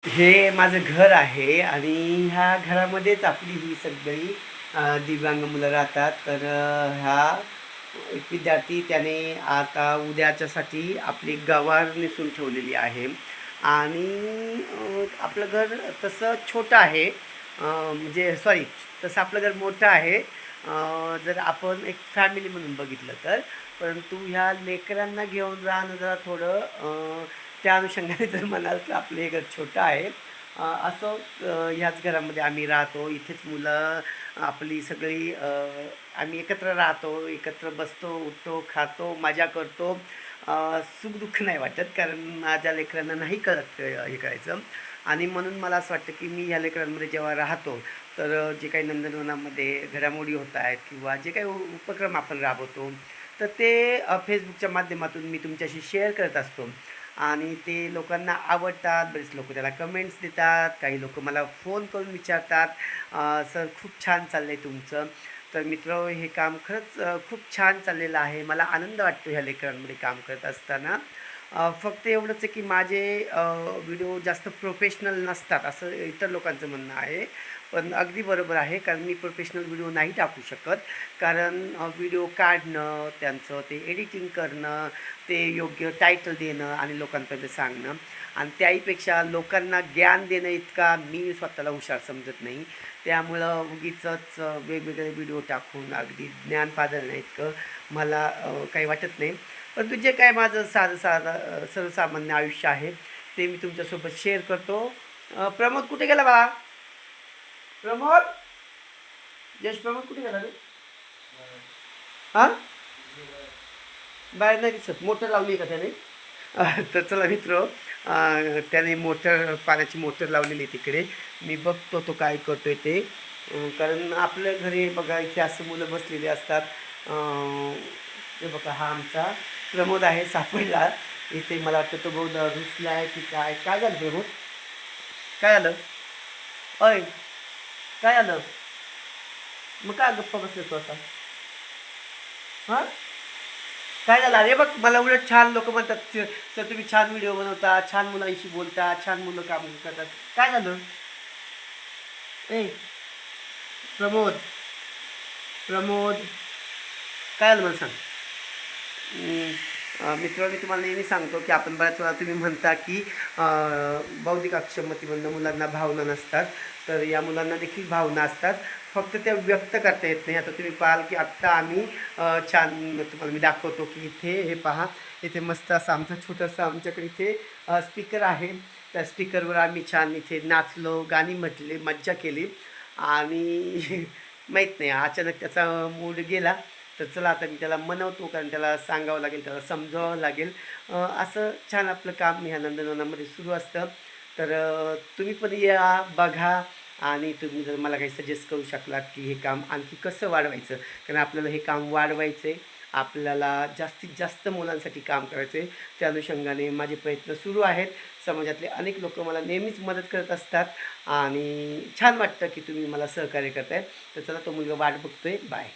हे माझं घर आहे आणि ह्या घरामध्येच आपली ही सगळी दिव्यांग मुलं राहतात. तर ह्या एक विद्यार्थी त्याने आता उद्याच्यासाठी आपली गवार नेसून ठेवलेली आहे आणि आपलं घर तसं छोटं आहे. म्हणजे सॉरी, तसं आपलं घर मोठं आहे जर आपण एक फॅमिली म्हणून बघितलं तर. परंतु ह्या लेकरांना घेऊन राहणं जरा थोडं त्या अनुषंगाने जर म्हणाल तर आपलं हे घर छोटं आहे. असं ह्याच घरामध्ये आम्ही राहतो. इथेच मुलं आपली सगळी आम्ही एकत्र राहतो, एकत्र बसतो, उठतो, खातो, मजा करतो. सुखदुःख नाही वाटत कारण माझ्या लेकरांना नाही कळत हे करायचं. आणि म्हणून मला असं वाटतं की मी ह्या लेकरांमध्ये जेव्हा राहतो तर जे काही नंदनवनामध्ये घडामोडी होत आहेत किंवा जे काही उपक्रम आपण राबवतो तर ते फेसबुकच्या माध्यमातून मी तुमच्याशी शेअर करत असतो आणि ते लोकांना आवडतात. बरेच लोक त्याला कमेंट्स देतात, काही लोक मला फोन करून विचारतात, सर खूप छान चाललं आहे तुमचं. तर मित्र, हे काम खरंच खूप छान चाललेलं आहे. मला आनंद वाटतो ह्या लेकरांमध्ये काम करत असताना. फक्त एवढंच आहे की माझे व्हिडिओ जास्त प्रोफेशनल नसतात असं इतर लोकांचं म्हणणं आहे. पण अगदी बरोबर आहे कारण मी प्रोफेशनल व्हिडिओ नाही टाकू शकत. कारण व्हिडिओ काढणं, त्यांचं ते एडिटिंग करणं, ते योग्य टायटल देणं आणि लोकांपर्यंत सांगणं आणि त्याहीपेक्षा लोकांना ज्ञान देणं इतका मी स्वतःला हुशार समजत नाही. त्यामुळं उगीचच वेगवेगळे व्हिडिओ टाकून अगदी ज्ञान पाजळण्या इतकं मला काही वाटत नाही. परंतु जे काय माझं साधं साधं सर्वसामान्य आयुष्य आहे ते मी तुमच्यासोबत शेअर करतो. प्रमोद कुठे गेला बाळा? प्रमोद, यश प्रमोद कुठे गेला रे? हां, बाहेर नाही दिसत. मोटर लावली का त्याने? तर चला मित्र, त्याने मोटर, पाण्याची मोटर लावलेली तिकडे. मी बघतो तो काय करतोय ते. कारण आपल्या घरी बघा इथे असं मुलं बसलेली असतात. ते बघा हा आमचा प्रमोद आहे, सापडला इथे. मला वाटतं तो बहुधा रुसला आहे की काय. काय झालं प्रमोद? काय आलं? अय, काय आलं? मग काय गप्पा बसले तो असा? हां, काय झालं? अरे बघ, मला उलट छान लोक म्हणतात, सर तुम्ही छान व्हिडिओ बनवता, छान मुलांशी बोलता, छान मुलं काम करतात. काय झालं? ए प्रमोद, प्रमोद, काय झालं मला सांग. मित्र, मी तुम्हाला नेहमी सांगतो की आपण बऱ्याच वेळा तुम्ही म्हणता की बौद्धिक अक्षमतेमधनं मुलांना भावना नसतात. तर या मुलांना देखील भावना असतात, फक्त त्या व्यक्त करता येत नाही. आता तुम्ही पाहाल की आत्ता आम्ही छान तुम्हाला मी दाखवतो की इथे हे पहा, इथे मस्त असं आमचं छोटंसं आमच्याकडे इथे स्पीकर आहे. त्या स्पीकरवर आम्ही छान इथे नाचलो, गाणी म्हटली, मज्जा केली आणि माहीत नाही अचानक त्याचा मूड गेला. तर चला आता मी त्याला मनवतो कारण त्याला सांगावं लागेल, त्याला समजावं लागेल. असं छान आपलं काम ह्या नंदनवनामध्ये सुरू असतं. तर तुम्ही पण या, बघा आणि तुम्ही जर मला काही सजेस्ट करू शकलात की हे काम आणखी कसं वाढवायचं, कारण आपल्याला हे काम वाढवायचं आहे. आपल्याला जास्तीत जास्त मुलांसाठी काम करायचं आहे. त्या अनुषंगाने माझे प्रयत्न सुरू आहेत. समाजातले अनेक लोक मला नेहमीच मदत करत असतात आणि छान वाटतं की तुम्ही मला सहकार्य करताय. तर चला, तो मुलगा वाट बघतोय. बाय.